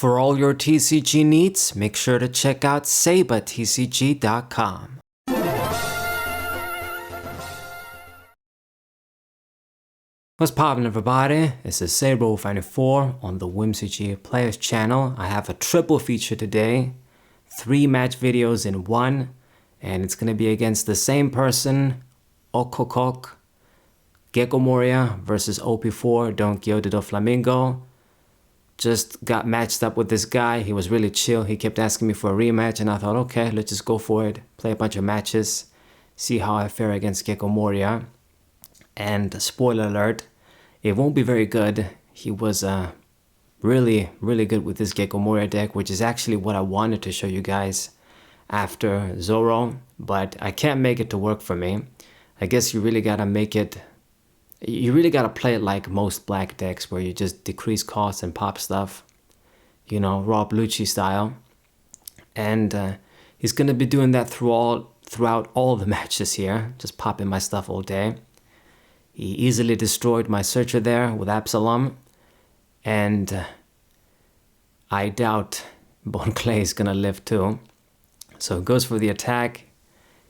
For all your TCG needs, make sure to check out sabatcg.com. What's poppin', everybody? This is Saber94 on the WhiMCG Players channel. I have a triple feature today, 3 match videos in one, and it's gonna be against the same person, Okokok, Gecko Moria versus OP4, Doflamingo. Just got matched up with this guy. He was really chill. He kept asking me for a rematch, and I thought, okay, let's just go for it. Play a bunch of matches, see how I fare against Gecko Moria. And spoiler alert, it won't be very good. He was really good with this Gecko Moria deck, which is actually what I wanted to show you guys after Zoro, but I can't make it to work for me. I guess you really gotta make it. You really gotta play it like most black decks, where you just decrease costs and pop stuff, you know, Rob Lucci style. And he's gonna be doing that throughout all the matches here, just popping my stuff all day. He easily destroyed my searcher there with Absalom, and I doubt Bone Clay is gonna live too. So he goes for the attack.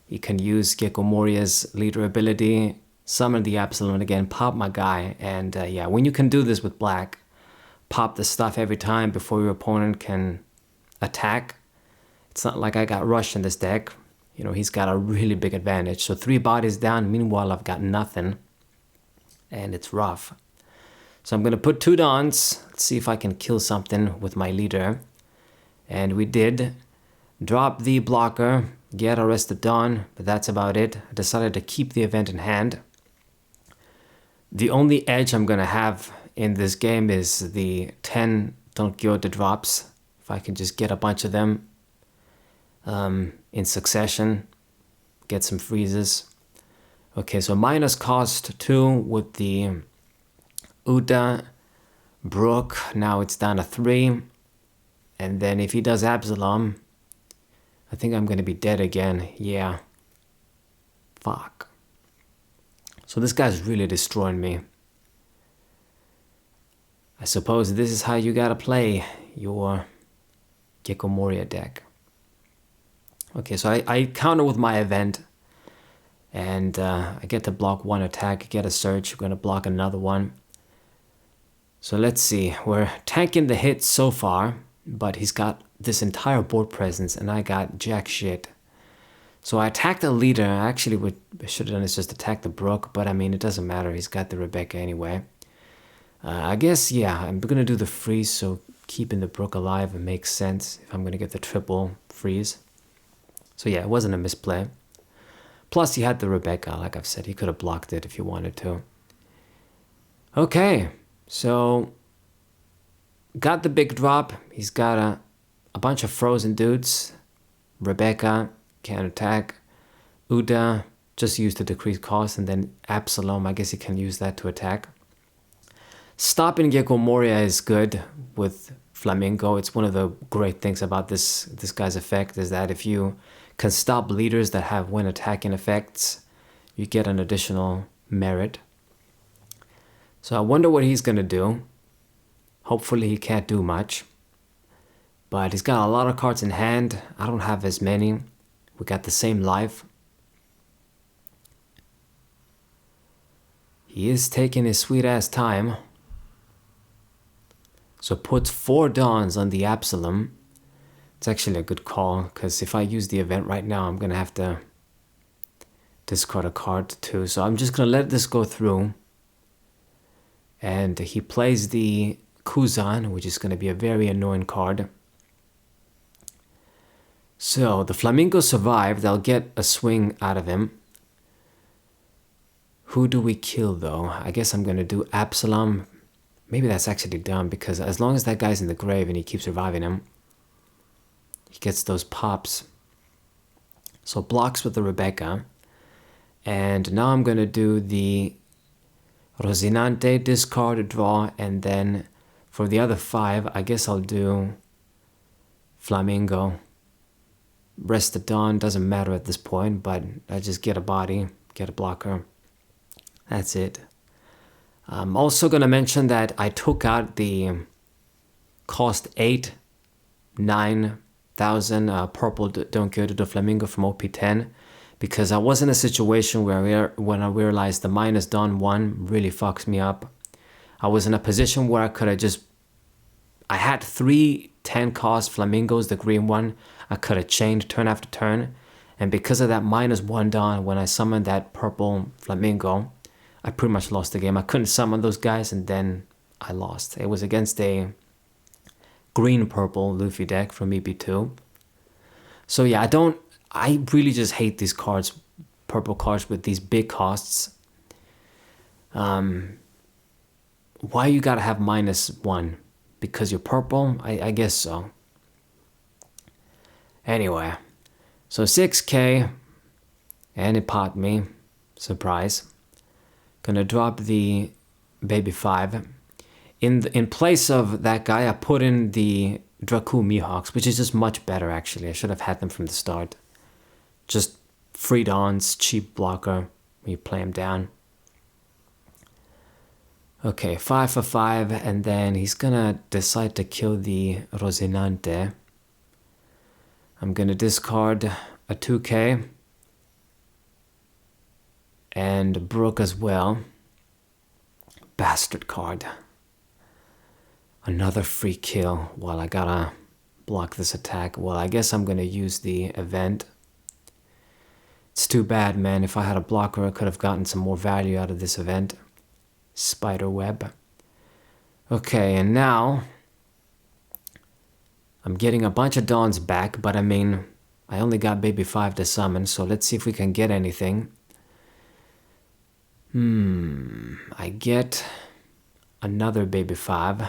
He can use Gecko Moria's leader ability, summon the Absalom again, pop my guy, and yeah, when you can do this with black, pop the stuff every time before your opponent can attack. It's not like I got rushed in this deck. You know, he's got a really big advantage. So 3 bodies down, meanwhile I've got nothing, and it's rough. So I'm gonna put 2 Dons. Let's see if I can kill something with my leader. And we did. Drop the blocker, get arrested Don, but that's about it. I decided to keep the event in hand. The only edge I'm gonna have in this game is the 10 Don Quixote drops. If I can just get a bunch of them in succession, get some freezes. Okay, so minus cost 2 with the Uda, Brook. Now it's down to 3. And then if he does Absalom, I think I'm gonna be dead again. Yeah. Fuck. So this guy's really destroying me. I suppose this is how you gotta play your Gecko Moria deck. Okay, so I counter with my event. And I get to block 1 attack, get a search, we're gonna block another one. So let's see, we're tanking the hits so far, but he's got this entire board presence and I got jack shit. So I attacked the leader. I actually should have done is just attack the Brook, but I mean, it doesn't matter. He's got the Rebecca anyway. I guess, yeah, I'm gonna do the freeze, so keeping the Brook alive makes sense if I'm gonna get the triple freeze. So yeah, it wasn't a misplay. Plus he had the Rebecca, like I've said, he could have blocked it if he wanted to. Okay, so got the big drop. He's got a bunch of frozen dudes. Rebecca can attack. Uda just used to decrease cost, and then Absalom, I guess he can use that to attack. Stopping Gecko Moria is good with Flamingo. It's one of the great things about this guy's effect is that if you can stop leaders that have when attacking effects, you get an additional merit. So I wonder what he's gonna do. Hopefully he can't do much. But he's got a lot of cards in hand. I don't have as many. We got the same life. He is taking his sweet ass time. So puts 4 Dons on the Absalom. It's actually a good call, because if I use the event right now, I'm gonna have to discard a card too. So I'm just gonna let this go through. And he plays the Kuzan, which is gonna be a very annoying card. So the Flamingo survived. I'll get a swing out of him. Who do we kill though? I guess I'm gonna do Absalom. Maybe that's actually dumb, because as long as that guy's in the grave and he keeps reviving him, he gets those pops. So blocks with the Rebecca. And now I'm gonna do the Rosinante, discard, draw, and then for the other 5, I guess I'll do Flamingo. Rest the Dawn, doesn't matter at this point, but I just get a body, get a blocker. That's it. I'm also going to mention that I took out the cost 8 9,000 Purple Doflamingo from OP10, because I was in a situation where when I realized the minus Don 1 really fucks me up. I was in a position where I could have just... I had 3 10 cost flamingos, the green one. I could have chained turn after turn. And because of that minus 1 Don, when I summoned that purple flamingo, I pretty much lost the game. I couldn't summon those guys, and then I lost. It was against a green-purple Luffy deck from EB2. So yeah, I really just hate these cards, purple cards with these big costs. Why you gotta have minus 1? Because you're purple? I guess so. Anyway, so 6k, and it popped me. Surprise. Gonna drop the baby 5. In place of that guy, I put in the Draku Mihawks, which is just much better actually. I should have had them from the start. Just free dons, cheap blocker when you play him down. Okay, 5 for 5, and then he's gonna decide to kill the Rosinante. I'm gonna discard a 2k and Brook as well. Bastard card. Another free kill. Well, I gotta block this attack. Well, I guess I'm gonna use the event. It's too bad, man. If I had a blocker, I could have gotten some more value out of this event. Spider web. Okay, and now I'm getting a bunch of Dawns back, but I mean, I only got baby 5 to summon, so let's see if we can get anything. I get another baby 5,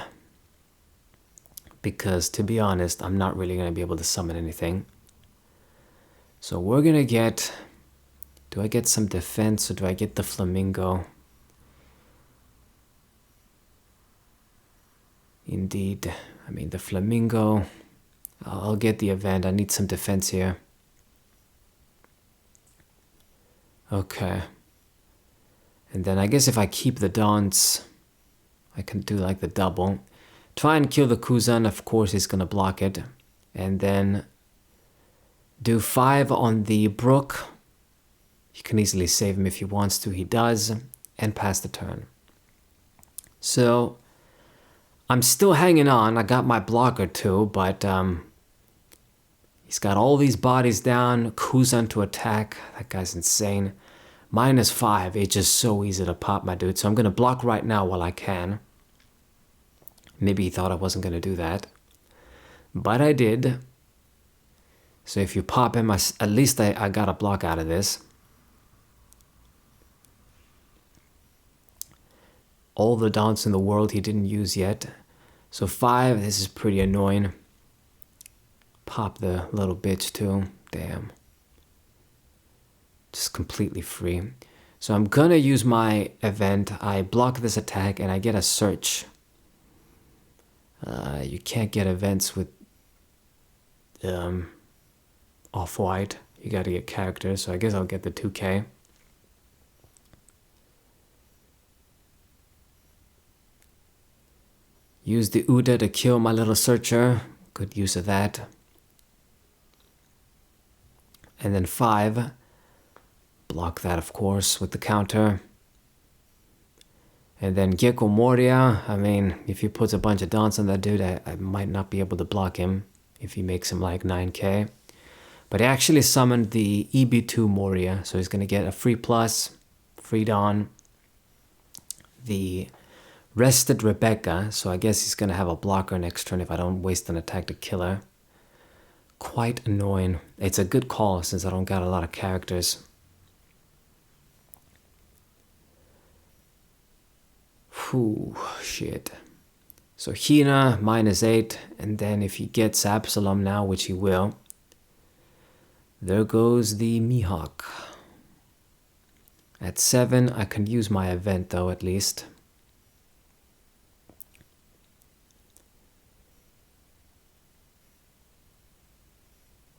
because to be honest, I'm not really going to be able to summon anything. So we're going to get... Do I get some defense, or do I get the flamingo? Indeed. I mean, the flamingo. I'll get the event. I need some defense here. Okay. And then I guess if I keep the Dons, I can do like the double. Try and kill the Kuzan. Of course, he's going to block it. And then do 5 on the Brook. You can easily save him if he wants to. He does. And pass the turn. So I'm still hanging on. I got my blocker too, but he's got all these bodies down. Kuzan to attack. That guy's insane. Minus 5. It's just so easy to pop, my dude. So I'm going to block right now while I can. Maybe he thought I wasn't going to do that. But I did. So if you pop him, at least I got a block out of this. All the Dons in the world he didn't use yet. So 5, this is pretty annoying. Pop the little bitch too. Damn. Just completely free. So I'm gonna use my event. I block this attack and I get a search. You can't get events with off-white. You gotta get characters, so I guess I'll get the 2k. Use the Uda to kill my little searcher. Good use of that. And then 5. Block that, of course, with the counter. And then Gecko Moria. I mean, if he puts a bunch of Dons on that dude, I might not be able to block him if he makes him like 9k. But he actually summoned the EB2 Moria, so he's going to get a free plus, free Don. The rested Rebecca, so I guess he's going to have a blocker next turn if I don't waste an attack to kill her. Quite annoying. It's a good call since I don't got a lot of characters. Whew, shit. So Hina, minus 8, and then if he gets Absalom now, which he will, there goes the Mihawk. At 7, I can use my event though, at least.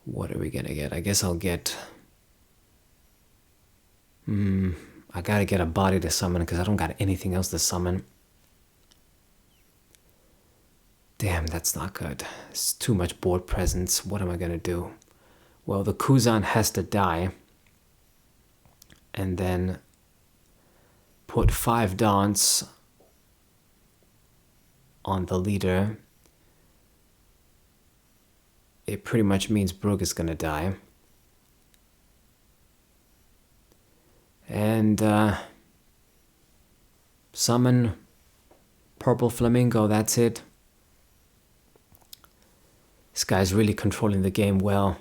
What are we gonna get? I guess I'll get... I gotta get a body to summon because I don't got anything else to summon. Damn, that's not good. It's too much board presence. What am I gonna do? Well, the Kuzan has to die. And then put 5 Dons on the leader. It pretty much means Brugge is gonna die. And summon Purple Flamingo, that's it. This guy's really controlling the game well.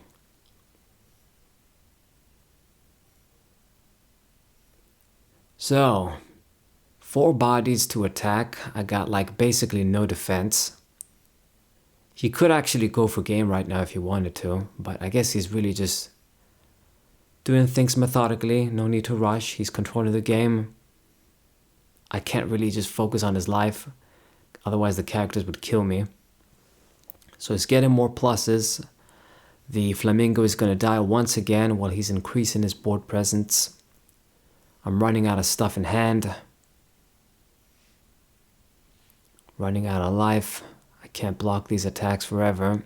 So, 4 bodies to attack. I got like basically no defense. He could actually go for game right now if he wanted to, but I guess he's really just doing things methodically. No need to rush. He's controlling the game. I can't really just focus on his life. Otherwise the characters would kill me. So he's getting more pluses. The Flamingo is going to die once again while he's increasing his board presence. I'm running out of stuff in hand. Running out of life. I can't block these attacks forever.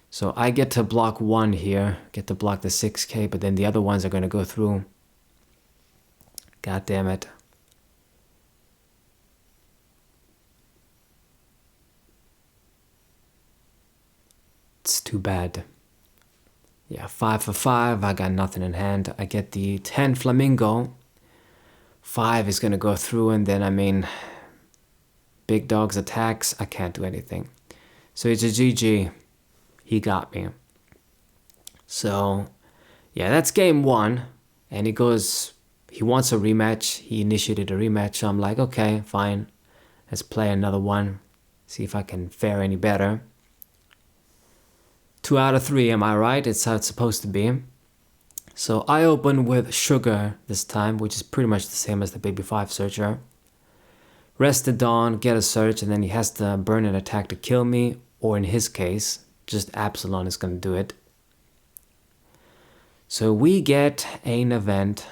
So I get to block 1 here. Get to block the 6k, but then the other ones are going to go through. God damn it. It's too bad. Yeah, 5 for 5. I got nothing in hand. I get the 10 Flamingo. 5 is going to go through, and then, I mean, big dog's attacks. I can't do anything. So it's a GG. He got me. So, yeah, that's game 1. And he goes, he wants a rematch. He initiated a rematch. So I'm like, okay, fine. Let's play another one. See if I can fare any better. 2 out of 3, am I right? It's how it's supposed to be. So I open with Sugar this time, which is pretty much the same as the Baby 5 Searcher. Rest the Dawn, get a search, and then he has to burn an attack to kill me. Or in his case, just Absalom is going to do it. So we get an event.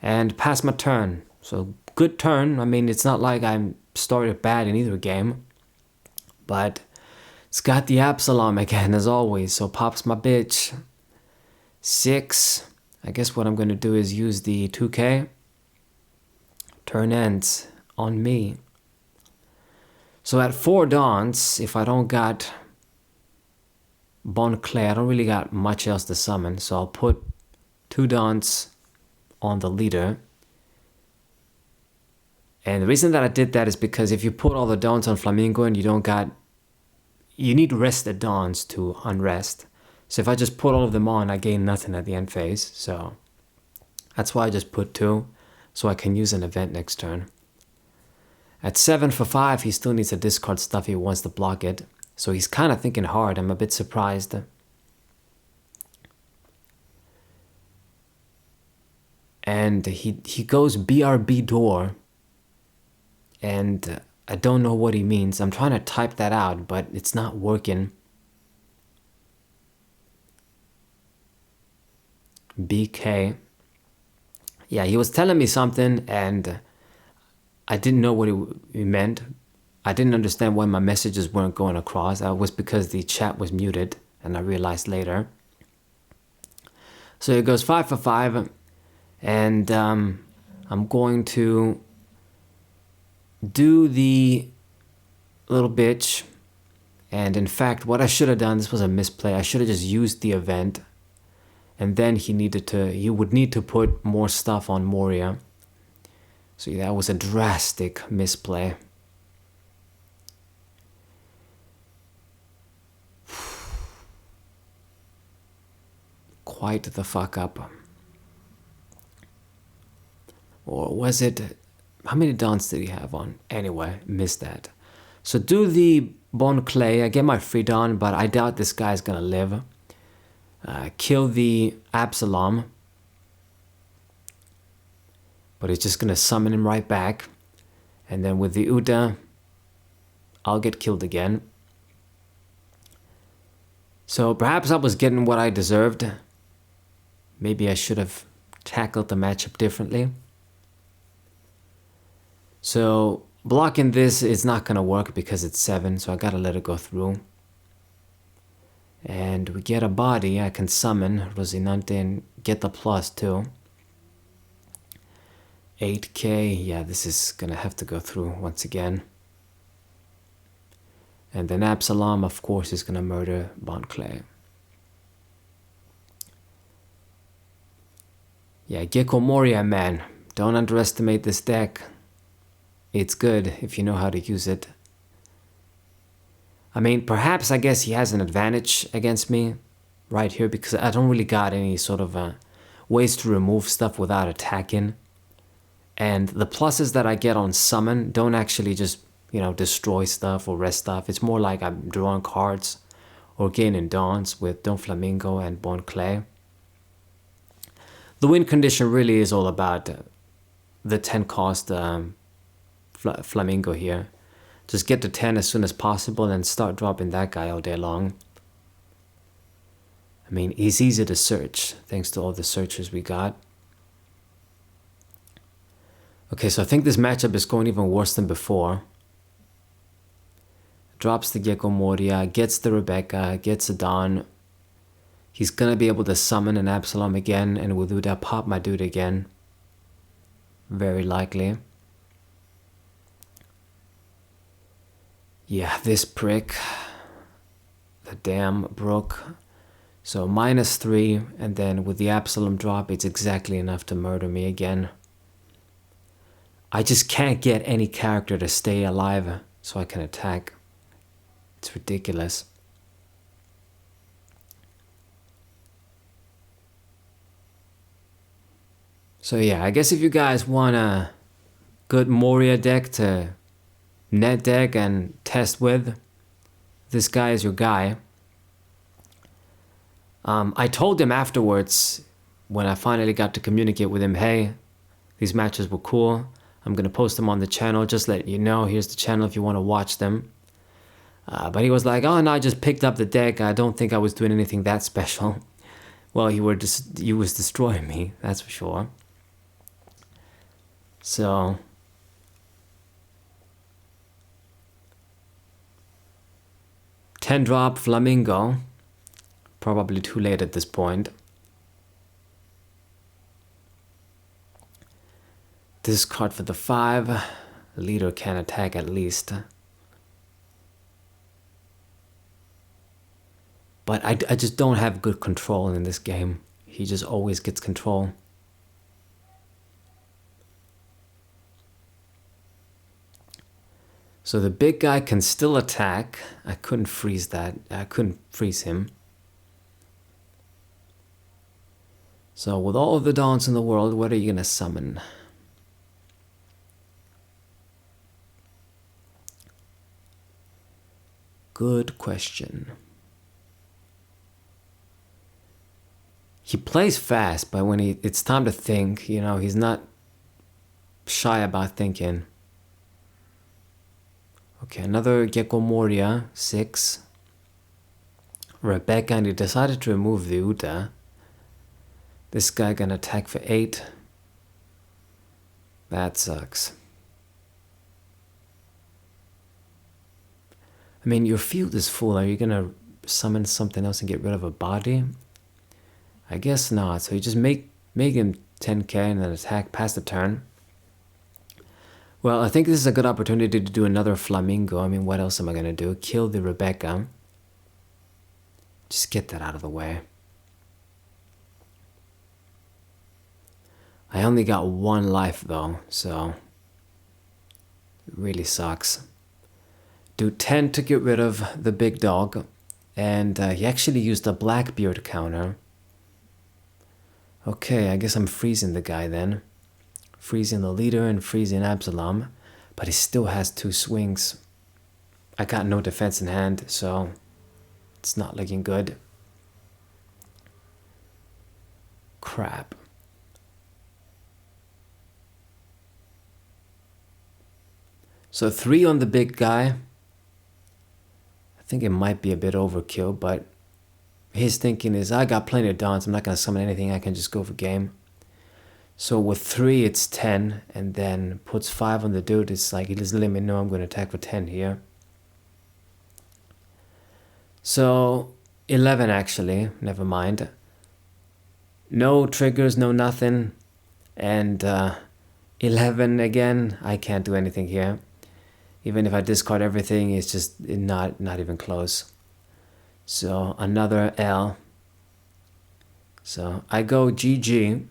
And pass my turn. So good turn. I mean, it's not like I'm started bad in either game. But it's got the Absalom again, as always. So pops my bitch. 6. I guess what I'm going to do is use the 2k. Turn ends on me. So at 4 Dons, if I don't got Bon Clay, I don't really got much else to summon. So I'll put 2 Dons on the leader. And the reason that I did that is because if you put all the Dons on Flamingo and you don't got... You need rested Dons to unrest. So if I just put all of them on, I gain nothing at the end phase. So that's why I just put 2. So I can use an event next turn. At 7 for 5, he still needs to discard stuff if he wants to block it. So he's kind of thinking hard. I'm a bit surprised. And he goes BRB door. And I don't know what he means. I'm trying to type that out, but it's not working. BK. Yeah, he was telling me something and I didn't know what he meant. I didn't understand why my messages weren't going across. That was because the chat was muted, and I realized later. So it goes 5 for 5, and I'm going to do the little bitch. And in fact, what I should have done, this was a misplay. I should have just used the event, and then he would need to put more stuff on Moria. So yeah, that was a drastic misplay. Quite the fuck up. Or was it... How many Dons did he have on? Anyway, missed that. So do the Bon Clay. I get my free Don, but I doubt this guy's gonna live. Kill the Absalom. But he's just gonna summon him right back. And then with the Uda, I'll get killed again. So perhaps I was getting what I deserved. Maybe I should have tackled the matchup differently. So blocking this is not gonna work because it's 7, so I gotta let it go through. And we get a body. I can summon Rosinante and get the plus too. 8k, yeah, this is gonna have to go through once again. And then Absalom, of course, is gonna murder Bonclay. Yeah, Gecko Moria, man. Don't underestimate this deck. It's good if you know how to use it. I mean, perhaps I guess he has an advantage against me right here because I don't really got any sort of ways to remove stuff without attacking. And the pluses that I get on summon don't actually just, you know, destroy stuff or rest stuff. It's more like I'm drawing cards or gaining dawns with Doflamingo and Bonclay. The win condition really is all about the 10 cost Flamingo here. Just get to 10 as soon as possible and start dropping that guy all day long. I mean, he's easy to search thanks to all the searchers we got. Okay, so I think this matchup is going even worse than before. Drops the Gecko Moria, gets the Rebecca, gets a Dawn. He's gonna be able to summon an Absalom again, and will do that, pop my dude again. Very likely. Yeah, this prick. The damn brook. So -3, and then with the Absalom drop, it's exactly enough to murder me again. I just can't get any character to stay alive so I can attack. It's ridiculous. So yeah, I guess if you guys want a good Moria deck to net deck and test with, this guy is your guy. I told him afterwards, when I finally got to communicate with him, hey, these matches were cool. I'm gonna post them on the channel, just let you know, here's the channel if you want to watch them. But he was like, oh no, I just picked up the deck, I don't think I was doing anything that special. Well, you was destroying me, that's for sure. So 10 drop Flamingo. Probably too late at this point. Discard for the 5. Leader can attack at least. But I just don't have good control in this game. He just always gets control. So the big guy can still attack. I couldn't freeze that. I couldn't freeze him. So with all of the dawns in the world, what are you gonna summon? Good question. He plays fast, but when it's time to think, you know, he's not shy about thinking. Okay, another Gecko Moria, 6. Rebecca, and he decided to remove the Uta. This guy gonna attack for 8. That sucks. I mean, your field is full. Are you gonna summon something else and get rid of a body? I guess not. So you just make him 10k and then attack past the turn. Well, I think this is a good opportunity to do another Flamingo. I mean, what else am I gonna do? Kill the Rebecca. Just get that out of the way. I only got 1 life though, so it really sucks. Do 10 to get rid of the big dog, and he actually used a Blackbeard counter. Okay, I guess I'm freezing the guy then. Freezing the leader and freezing Absalom, but he still has 2 swings. I got no defense in hand, so it's not looking good. Crap. So 3 on the big guy. I think it might be a bit overkill, but his thinking is, I got plenty of dawns, I'm not going to summon anything, I can just go for game. So with 3 it's 10, and then puts 5 on the dude. It's like he doesn't let me know I'm going to attack for 10 here. So 11 actually, never mind. No triggers, no nothing. And 11 again, I can't do anything here. Even if I discard everything, it's just not even close. So another L. So I go GG.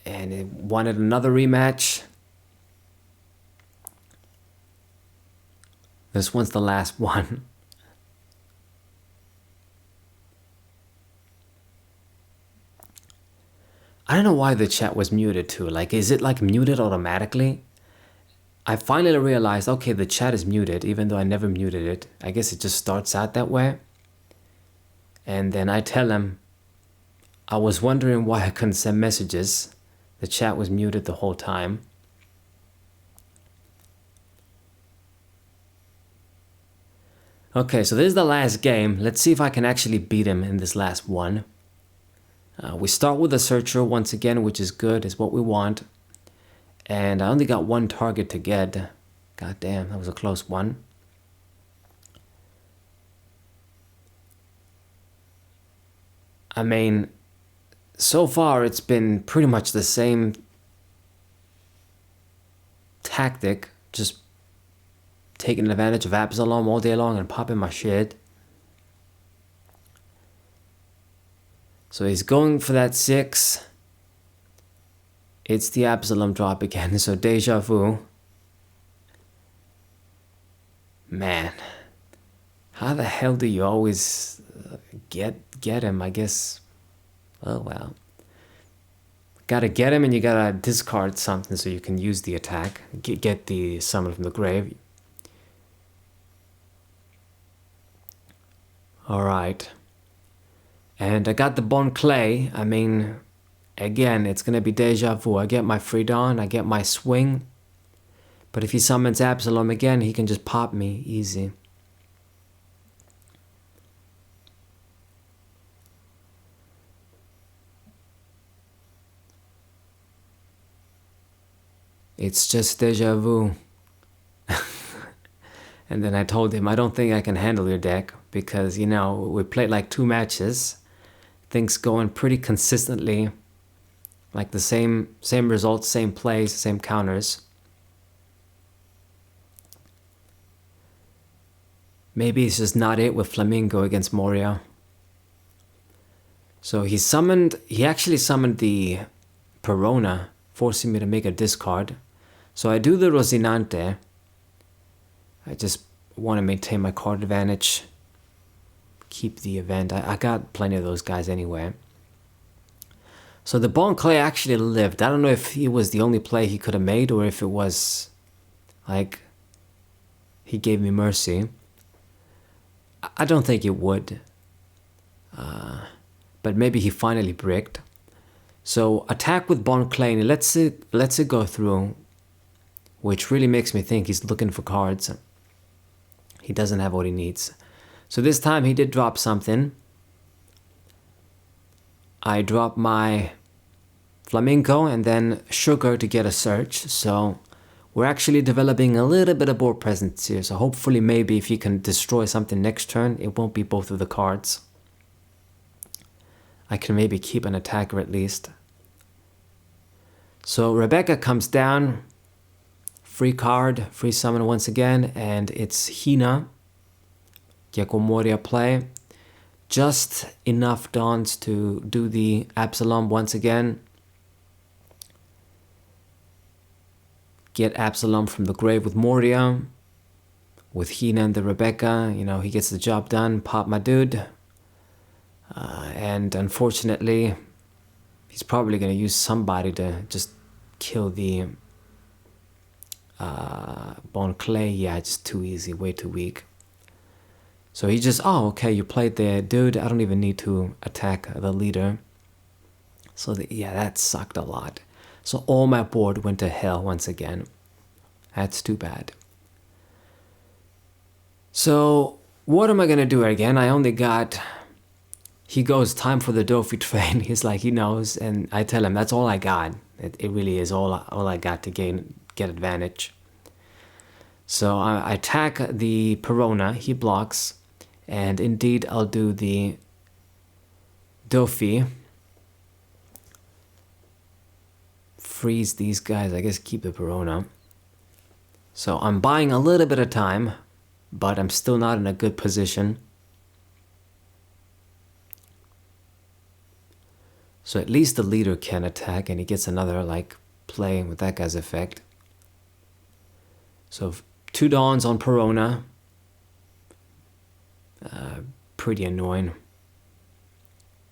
And it wanted another rematch. This one's the last one. I don't know why the chat was muted too. Like, is it like muted automatically? I finally realized, okay, the chat is muted, even though I never muted it. I guess it just starts out that way. And then I tell him, I was wondering why I couldn't send messages. The chat was muted the whole time. Okay, so this is the last game. Let's see if I can actually beat him in this last one. We start with a searcher once again, which is good, is what we want. And I only got one target to get. God damn, that was a close one. I mean, so far it's been pretty much the same tactic, just taking advantage of Absalom all day long and popping my shit. So he's going for that 6. It's the Absalom drop again, so deja vu. Man, how the hell do you always get him? I guess, oh well. Gotta get him, and you gotta discard something so you can use the attack. Get the summon from the grave. Alright. And I got the Bone Clay. I mean, again, it's gonna be deja vu. I get my Freedon, I get my swing. But if he summons Absalom again, he can just pop me easy. It's just deja vu. And then I told him, I don't think I can handle your deck because, you know, we played like 2 matches. Things going pretty consistently. Like the same results, same plays, same counters. Maybe it's just not it with Flamingo against Moria. So he actually summoned the Perona, forcing me to make a discard. So I do the Rosinante. I just want to maintain my card advantage. Keep the event. I got plenty of those guys anyway. So the Bone Clay actually lived. I don't know if he was the only play he could have made or if it was like he gave me mercy. I don't think it would. But maybe he finally bricked. So attack with Bone Clay and lets it go through, which really makes me think he's looking for cards. He doesn't have what he needs. So this time he did drop something. I dropped my Flamenco and then Sugar to get a search. So we're actually developing a little bit of board presence here. So hopefully maybe if he can destroy something next turn, it won't be both of the cards. I can maybe keep an attacker at least. So Rebecca comes down. Free card, free summon once again, and it's Hina. Gecko Moria play. Just enough Dawns to do the Absalom once again. Get Absalom from the grave with Moria. With Hina and the Rebecca, you know, he gets the job done. Pop my dude. And unfortunately, he's probably going to use somebody to just kill the Bone Clay. Yeah, it's too easy, way too weak. So he just, oh, okay, you played the dude. I don't even need to attack the leader. So yeah, that sucked a lot. So all my board went to hell once again. That's too bad. So what am I going to do again? I only got he goes, time for the Dofi train. He's like, he knows, and I tell him that's all I got. It really is all I got to get advantage. So I attack the Perona, he blocks, and indeed I'll do the Dofi. Freeze these guys, I guess keep the Perona. So I'm buying a little bit of time, but I'm still not in a good position. So at least the leader can attack, and he gets another like play with that guy's effect. So 2 Dawns on Perona. Pretty annoying.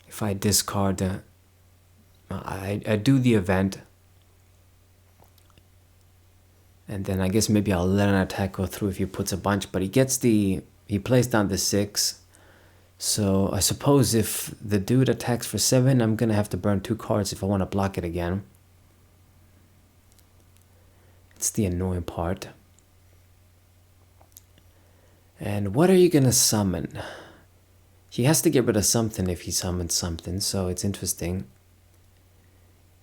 If I discard, I do the event. And then I guess maybe I'll let an attack go through if he puts a bunch, but he plays down the 6. So I suppose if the dude attacks for 7, I'm gonna have to burn 2 cards if I want to block it again. It's the annoying part. And what are you gonna summon? He has to get rid of something if he summons something, so it's interesting.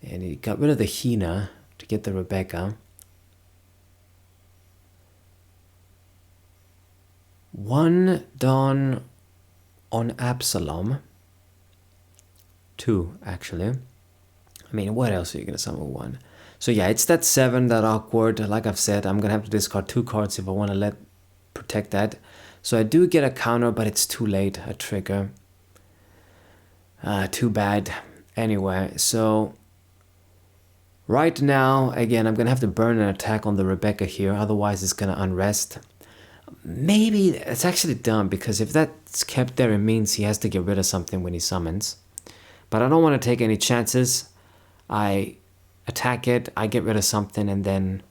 And he got rid of the Hina to get the Rebecca. 1 Dawn on Absalom. 2, actually. I mean, what else are you going to summon 1? So yeah, it's that 7, that awkward. Like I've said, I'm going to have to discard 2 cards if I want to protect that. So I do get a counter, but it's too late, a trigger. Too bad. Anyway, so right now, again, I'm going to have to burn an attack on the Rebecca here. Otherwise, it's going to unrest. Maybe it's actually dumb, because if that's kept there, it means he has to get rid of something when he summons. But I don't want to take any chances. I attack it, I get rid of something, and then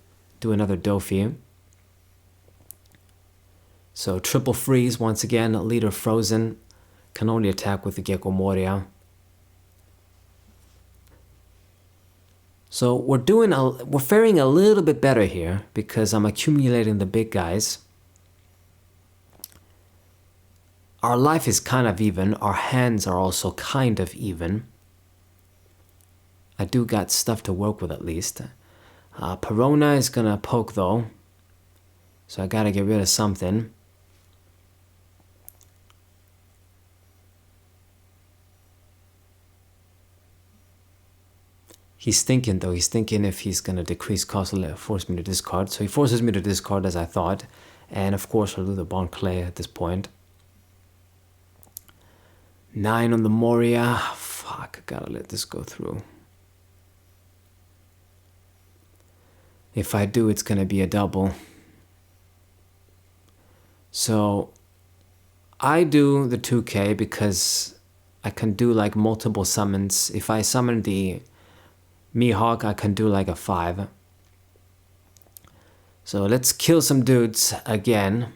do another Dofi. So triple freeze once again, leader frozen. Can only attack with the Gecko Moria. So we're faring a little bit better here, because I'm accumulating the big guys. Our life is kind of even. Our hands are also kind of even. I do got stuff to work with at least. Perona is going to poke though. So I got to get rid of something. He's thinking though. He's thinking if he's going to decrease cost, force me to discard. So he forces me to discard as I thought. And of course I'll do the Bon Clay at this point. 9 on the Moria. Fuck, I gotta let this go through. If I do, it's gonna be a double. So I do the 2K because I can do like multiple summons. If I summon the Mihawk, I can do like a 5. So let's kill some dudes again.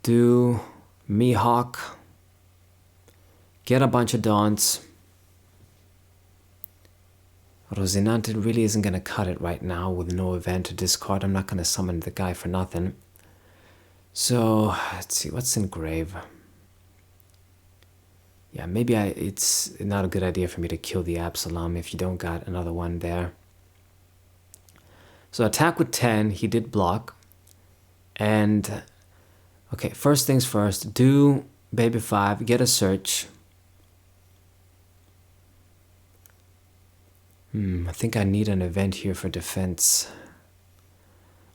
Do Mihawk, get a bunch of Dawns. Rosinante really isn't going to cut it right now with no event to discard. I'm not going to summon the guy for nothing. So, let's see, what's in Grave? Yeah, maybe it's not a good idea for me to kill the Absalom if you don't got another one there. So attack with 10, he did block. And okay, first things first, do Baby 5, get a search. I think I need an event here for defense.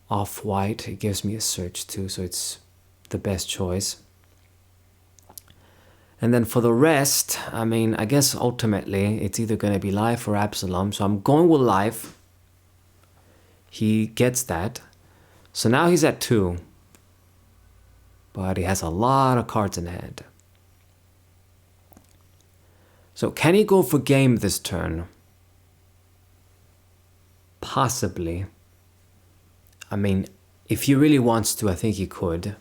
Off-white, it gives me a search too, so it's the best choice. And then for the rest, I mean, I guess ultimately it's either going to be Life or Absalom, so I'm going with Life. He gets that. So now he's at 2. But he has a lot of cards in hand. So can he go for game this turn? Possibly. I mean, if he really wants to, I think he could.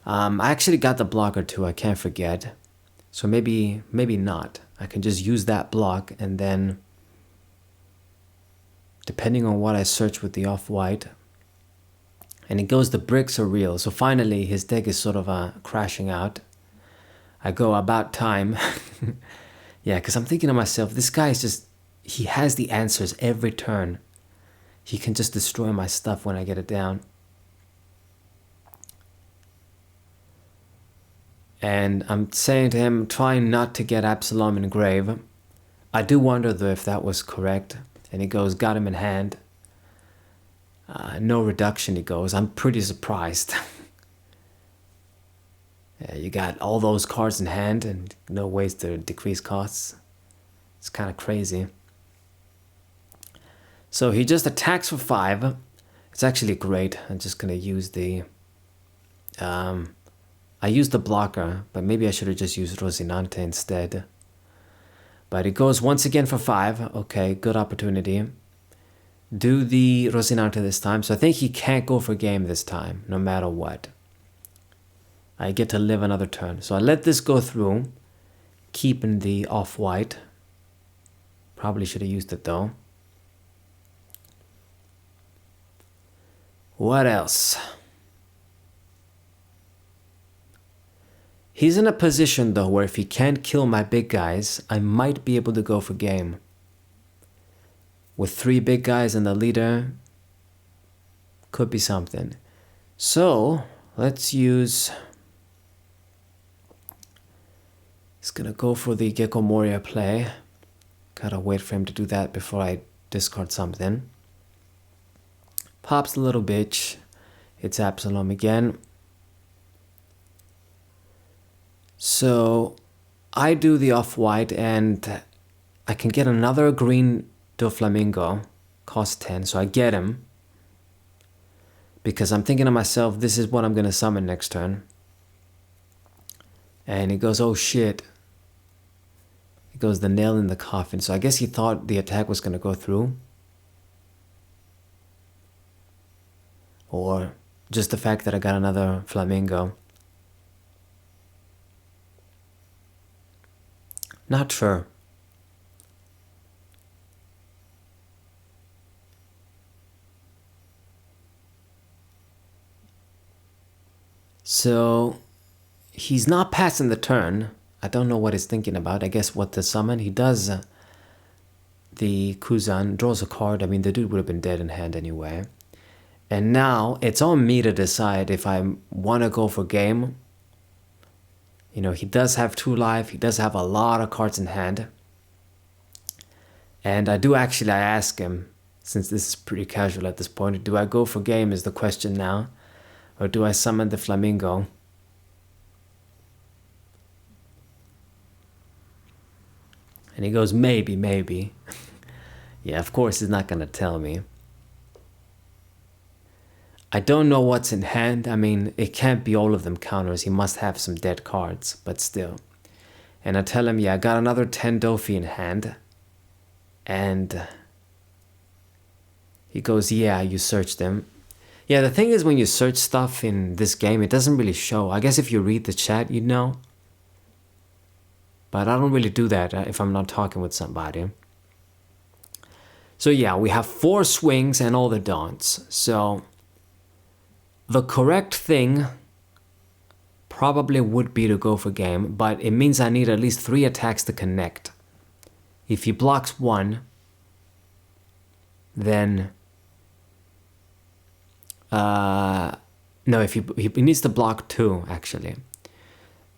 I actually got the blocker too, I can't forget. So maybe not. I can just use that block and then depending on what I search with the off-white. And it goes, the bricks are real. So finally, his deck is sort of crashing out. I go, about time. Yeah, because I'm thinking to myself, this guy is just, he has the answers every turn. He can just destroy my stuff when I get it down. And I'm saying to him, trying not to get Absalom in grave. I do wonder though if that was correct. And he goes, got him in hand. No reduction, he goes. I'm pretty surprised. Yeah, you got all those cards in hand and no ways to decrease costs. It's kind of crazy. So he just attacks for 5. It's actually great. I'm just going to use the... I used the blocker, but maybe I should have just used Rocinante instead. But it goes once again for 5. Okay, good opportunity. Do the Rocinante this time. So I think he can't go for game this time, no matter what. I get to live another turn. So I let this go through, keeping the off-white. Probably should have used it though. What else? He's in a position though where if he can't kill my big guys, I might be able to go for game. With 3 big guys and the leader, could be something. So let's use... He's gonna go for the Gecko Moria play. Gotta wait for him to do that before I discard something. Pops the little bitch. It's Absalom again. So I do the off-white and I can get another green Doflamingo. Cost 10, so I get him. Because I'm thinking to myself, this is what I'm gonna summon next turn. And he goes, oh shit. It goes the nail in the coffin. So I guess he thought the attack was going to go through. Or just the fact that I got another flamingo. Not sure. So he's not passing the turn. I don't know what he's thinking about. I guess what to summon. He does the Kuzan, draws a card. I mean, the dude would have been dead in hand anyway. And now it's on me to decide if I want to go for game. You know, he does have 2 life. He does have a lot of cards in hand. And I ask him, since this is pretty casual at this point, do I go for game is the question now. Or do I summon the Flamingo? And he goes, maybe. Yeah, of course he's not going to tell me. I don't know what's in hand. I mean, it can't be all of them counters. He must have some dead cards, but still. And I tell him, yeah, I got another 10 Dofi in hand. And he goes, yeah, you searched them. Yeah, the thing is when you search stuff in this game, it doesn't really show. I guess if you read the chat, you'd know. But I don't really do that if I'm not talking with somebody. So yeah, we have 4 swings and all the dons. So the correct thing probably would be to go for game, but it means I need at least 3 attacks to connect. If he blocks 1, then... no, if he needs to block 2, actually.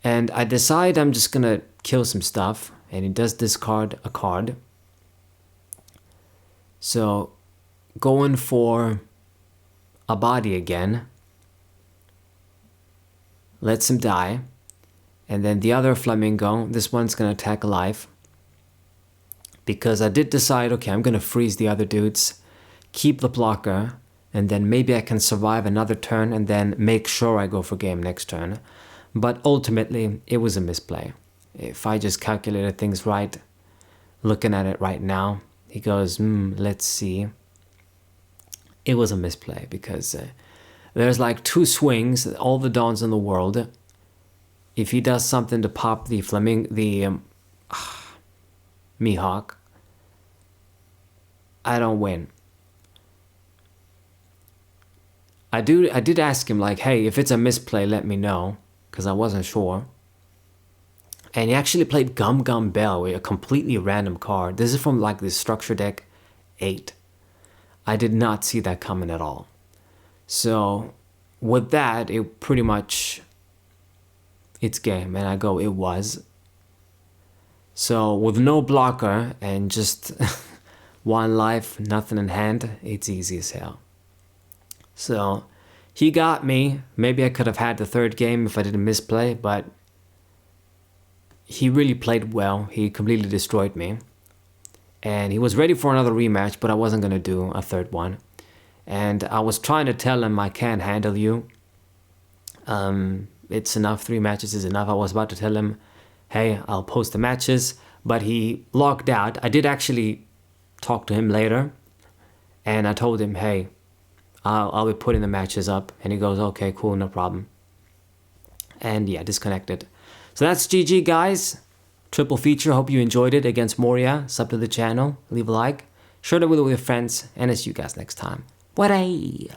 And I decide I'm just gonna kill some stuff, and he does discard a card. So, going for a body again. Lets him die. And then the other flamingo, this one's gonna attack alive. Because I did decide, okay, I'm gonna freeze the other dudes, keep the blocker, and then maybe I can survive another turn and then make sure I go for game next turn. But ultimately, it was a misplay. If I just calculated things right, looking at it right now, he goes, let's see. It was a misplay because there's like 2 swings, all the dons in the world. If he does something to pop the Mihawk, I don't win. I did ask him like, hey, if it's a misplay, let me know, because I wasn't sure. And he actually played Gum Gum Bell with a completely random card. This is from like this structure deck 8. I did not see that coming at all. So with that, it pretty much, it's game. And I go, it was. So with no blocker and just one life, nothing in hand, it's easy as hell. So he got me. Maybe I could have had the third game if I didn't misplay, but he really played well. He completely destroyed me. And he was ready for another rematch, but I wasn't going to do a third one. And I was trying to tell him I can't handle you. It's enough. 3 matches is enough. I was about to tell him, hey, I'll post the matches. But he logged out. I did actually talk to him later. And I told him, hey, I'll be putting the matches up. And he goes, okay, cool, no problem. And yeah, disconnected. So that's GG, guys. Triple feature. Hope you enjoyed it against Moria. Sub to the channel. Leave a like. Share it with your friends. And I'll see you guys next time. Bye.